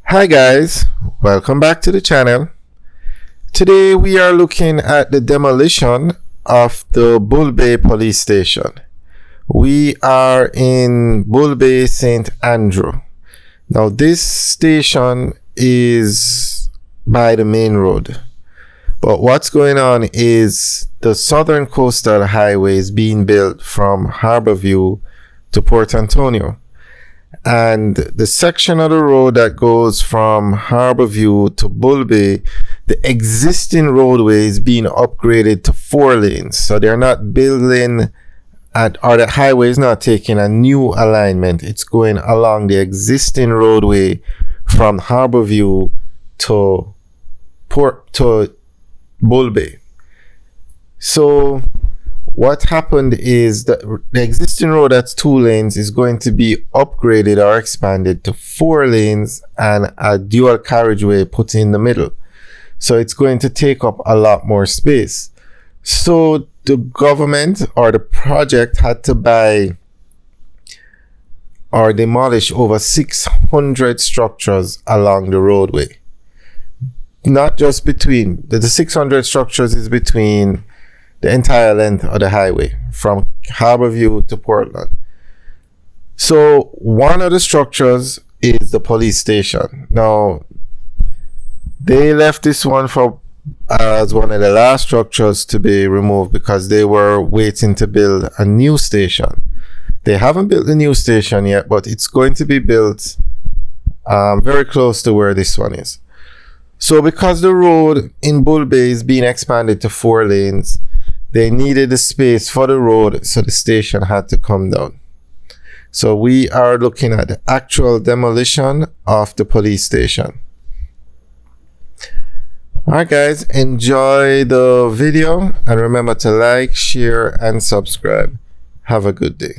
Hi guys, welcome back to the channel. Today we are looking at the demolition of the Bull Bay police station. We are in Bull Bay, St. Andrew. Now this station is by the main road, but what's going on is the Southern Coastal Highway is being built from Harborview to Port Antonio. And the section of the road that goes from Harborview to Bull Bay, the existing roadway is being upgraded to 4 lanes. So they're not building or the highway is not taking a new alignment. It's going along the existing roadway from Harborview to Bull Bay. So what happened is that the existing road that's 2 lanes is going to be upgraded or expanded to 4 lanes and a dual carriageway put in the middle. So it's going to take up a lot more space. So the government or the project had to buy or demolish over 600 structures along the roadway. Not just between, the 600 structures is between the entire length of the highway from Harborview to Portland. So one of the structures is the police station. Now they left this one as one of the last structures to be removed because they were waiting to build a new station. They haven't built the new station yet, but it's going to be built very close to where this one is. So because the road in Bull Bay is being expanded to 4 lanes, they needed the space for the road, so the station had to come down. So we are looking at the actual demolition of the police station. Alright guys, enjoy the video and remember to like, share and subscribe. Have a good day.